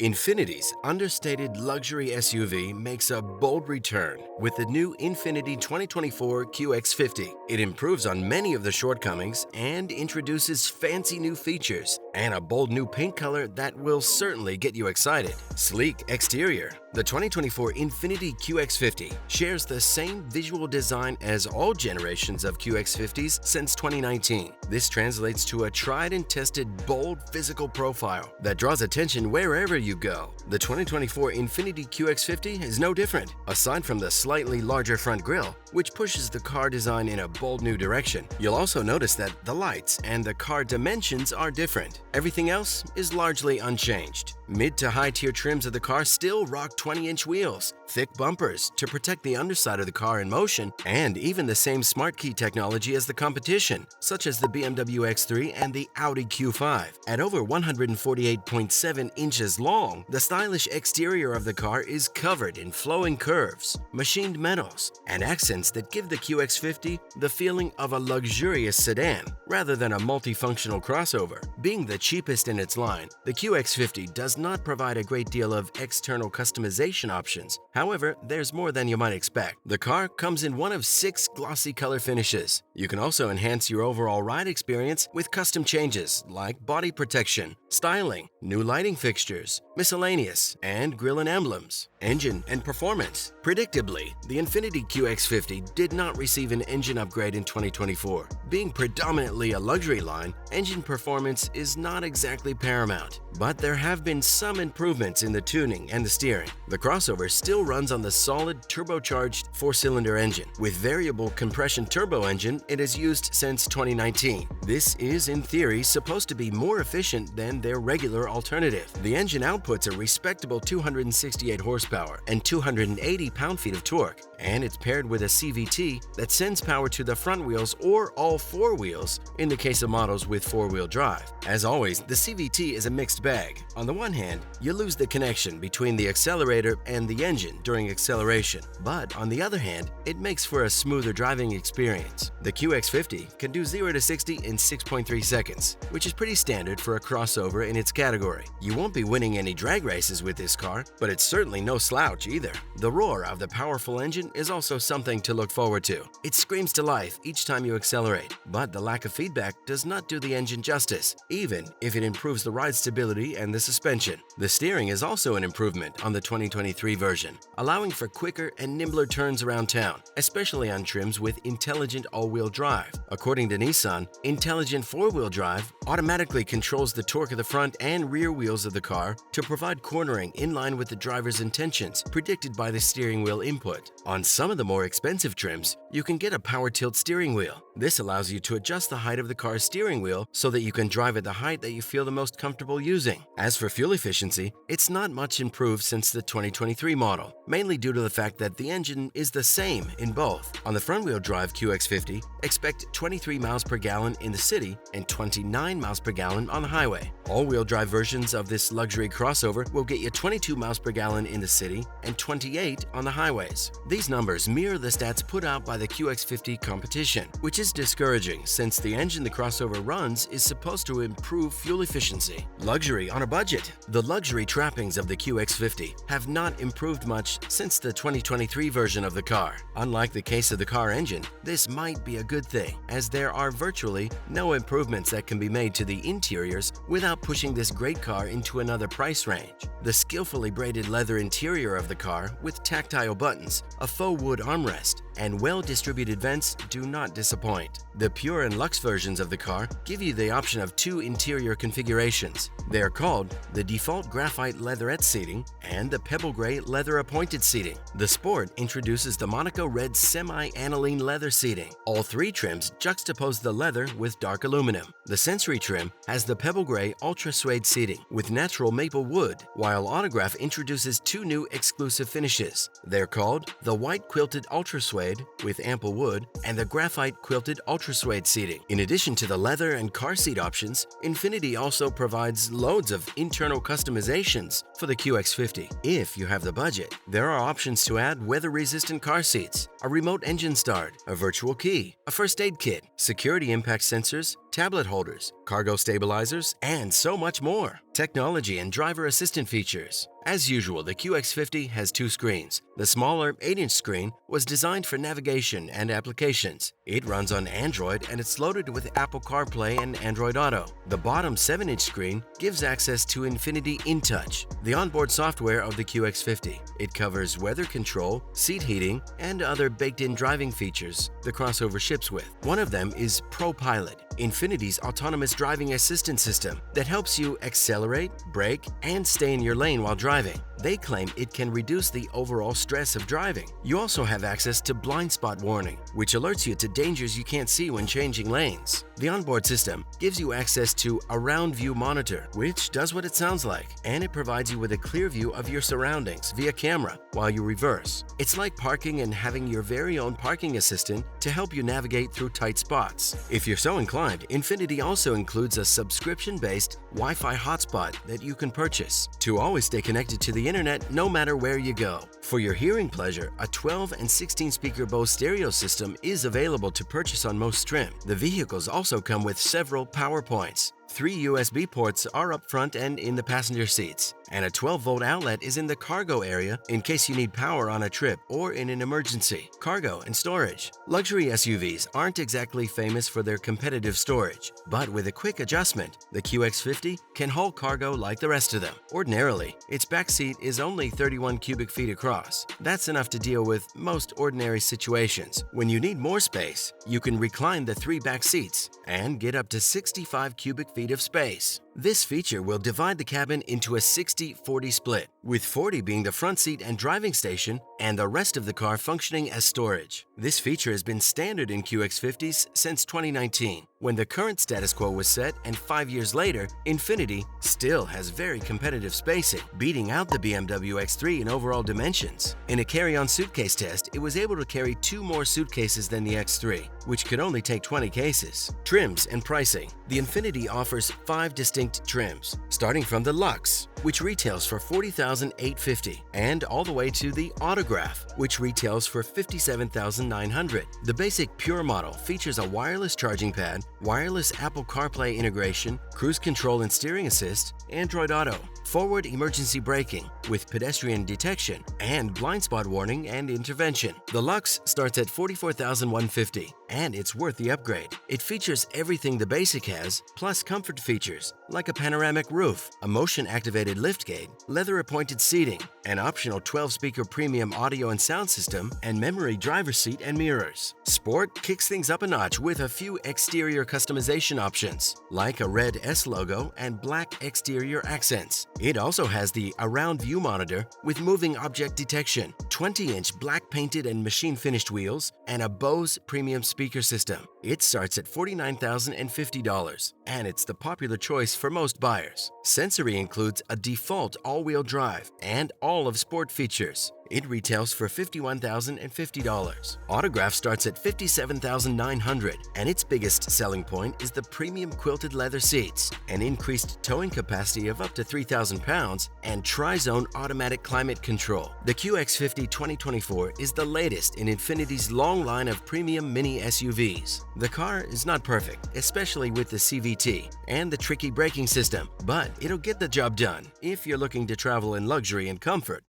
Infiniti's understated luxury SUV makes a bold return with the new Infiniti 2024 QX50. It improves on many of the shortcomings and introduces fancy new features and a bold new paint color that will certainly get you excited. Sleek exterior. The 2024 Infiniti QX50 shares the same visual design as all generations of QX50s since 2019. This translates to a tried and tested bold physical profile that draws attention wherever you go. The 2024 Infiniti QX50 is no different. Aside from the slightly larger front grille, which pushes the car design in a bold new direction, you'll also notice that the lights and the car dimensions are different. Everything else is largely unchanged. Mid to high tier trims of the car still rock 20-inch wheels, thick bumpers to protect the underside of the car in motion, and even the same smart key technology as the competition, such as the BMW X3 and the Audi Q5. At over 148.7 inches long, the stylish exterior of the car is covered in flowing curves, machined metals, and accents that give the QX50 the feeling of a luxurious sedan rather than a multifunctional crossover. Being the cheapest in its line, the QX50 does not provide a great deal of external customization options. However, there's more than you might expect. The car comes in one of 6 glossy color finishes. You can also enhance your overall ride experience with custom changes like body protection, styling, new lighting fixtures, miscellaneous, and grille and emblems. Engine and performance. Predictably, the Infiniti QX50 did not receive an engine upgrade in 2024. Being predominantly a luxury line, engine performance is not exactly paramount, but there have been some improvements in the tuning and the steering. The crossover still runs on the solid turbocharged 4-cylinder engine. With variable compression turbo engine, it has used since 2019. This is, in theory, supposed to be more efficient than their regular alternative. The engine outputs a respectable 268 horsepower and 280 pound-feet of torque, and it's paired with a CVT that sends power to the front wheels or all 4 wheels in the case of models with 4-wheel drive. As always, the CVT is a mixed bag. On the one hand, you lose the connection between the accelerator and the engine during acceleration, but on the other hand, it makes for a smoother driving experience. The QX50 can do 0 to 60 in 6.3 seconds, which is pretty standard for a crossover in its category. You won't be winning any drag races with this car, but it's certainly no slouch either. The roar of the powerful engine is also something to look forward to. It screams to life each time you accelerate, but the lack of feedback does not do the engine justice, even if it improves the ride stability and the suspension. The steering is also an improvement on the 2023 version, allowing for quicker and nimbler turns around town, especially on trims with intelligent all-wheel drive. According to Nissan, intelligent 4-wheel drive automatically controls the torque of the front and rear wheels of the car to provide cornering in line with the driver's intentions predicted by the steering wheel input. On some of the more expensive trims, you can get a power tilt steering wheel. This allows you to adjust the height of the car's steering wheel so that you can drive at the height that you feel the most comfortable using. As for fuel efficiency, it's not much improved since the 2023 model, mainly due to the fact that the engine is the same in both. On the front-wheel drive QX50, expect 23 miles per gallon in the city and 29 miles per gallon on the highway. All-wheel drive versions of this luxury crossover will get you 22 miles per gallon in the city and 28 on the highways. These numbers mirror the stats put out by the QX50 competition, which is discouraging since the engine the crossover runs is supposed to improve fuel efficiency. Luxury on a budget. The luxury trappings of the QX50 have not improved much since the 2023 version of the car. Unlike the case of the car engine, this might be a good thing, as there are virtually no improvements that can be made to the interiors without pushing this great car into another price range. The skillfully braided leather interior of the car with tactile buttons, a faux wood armrest, and well-distributed vents do not disappoint. The Pure and Luxe versions of the car give you the option of 2 interior configurations. They are called the default graphite leatherette seating and the pebble gray leather appointed seating. The Sport introduces the Monaco red semi-aniline leather seating. All 3 trims juxtapose the leather with dark aluminum. The Sensory trim has the pebble gray ultra suede seating with natural maple wood, while Autograph introduces 2 new exclusive finishes. They're called the white quilted ultra suede with ample wood and the graphite quilted ultra suede seating. In addition to the leather and car seat options, Infiniti also provides loads of internal customizations for the QX50. If you have the budget, there are options to add weather-resistant car seats, a remote engine start, a virtual key, a first aid kit, security impact sensors, tablet holders, cargo stabilizers, and so much more. Technology and driver assistant features. As usual, the QX50 has two screens. The smaller 8-inch screen was designed for navigation and applications. It runs on Android and it's loaded with Apple CarPlay and Android Auto. The bottom 7-inch screen gives access to Infiniti InTouch, the onboard software of the QX50. It covers weather control, seat heating, and other baked-in driving features the crossover ships with. One of them is ProPilot, Infiniti's autonomous driving assistance system that helps you accelerate, brake, and stay in your lane while driving. They claim it can reduce the overall stress of driving. You also have access to blind spot warning, which alerts you to dangers you can't see when changing lanes. The onboard system gives you access to a round view monitor, which does what it sounds like, and it provides you with a clear view of your surroundings via camera while you reverse. It's like parking and having your very own parking assistant to help you navigate through tight spots. If you're so inclined, Infiniti also includes a subscription-based Wi-Fi hotspot that you can purchase to always stay connected to the internet no matter where you go. For your hearing pleasure, a 12 and 16 speaker Bose stereo system is available to purchase on most trim. The vehicles also come with several power points. 3 USB ports are up front and in the passenger seats, and a 12-volt outlet is in the cargo area in case you need power on a trip or in an emergency. Cargo and storage. Luxury SUVs aren't exactly famous for their competitive storage, but with a quick adjustment, the QX50 can haul cargo like the rest of them. Ordinarily, its back seat is only 31 cubic feet across. That's enough to deal with most ordinary situations. When you need more space, you can recline the 3 back seats and get up to 65 cubic feet of space. This feature will divide the cabin into a 60-40 split, with 40 being the front seat and driving station, and the rest of the car functioning as storage. This feature has been standard in QX50s since 2019, when the current status quo was set, and 5 years later, Infiniti still has very competitive spacing, beating out the BMW X3 in overall dimensions. In a carry-on suitcase test, it was able to carry 2 more suitcases than the X3, which could only take 20 cases. Trims and pricing. The Infiniti offers 5 distinct trims, starting from the Luxe, which retails for $40,850, and all the way to the Autograph, which retails for $57,900. The basic Pure model features a wireless charging pad, wireless Apple CarPlay integration, cruise control and steering assist, Android Auto, forward emergency braking with pedestrian detection, and blind spot warning and intervention. The Luxe starts at $44,150, and it's worth the upgrade. It features everything the Basic has, plus comfort features like a panoramic roof, a motion-activated liftgate, leather-appointed seating, an optional 12-speaker premium audio and sound system, and memory driver's seat and mirrors. Sport kicks things up a notch with a few exterior customization options, like a red S logo and black exterior accents. It also has the Around View monitor with moving object detection, 20-inch black-painted and machine-finished wheels, and a Bose premium speaker system. It starts at $49,050, and it's the popular choice for most buyers. Sensory includes a default all-wheel drive and all of sport features. It retails for $51,050. Autograph starts at $57,900, and its biggest selling point is the premium quilted leather seats, an increased towing capacity of up to 3,000 pounds, and tri-zone automatic climate control. The QX50 2024 is the latest in Infiniti's long line of premium mini SUVs. The car is not perfect, especially with the CVT and the tricky braking system, but it'll get the job done if you're looking to travel in luxury and comfort.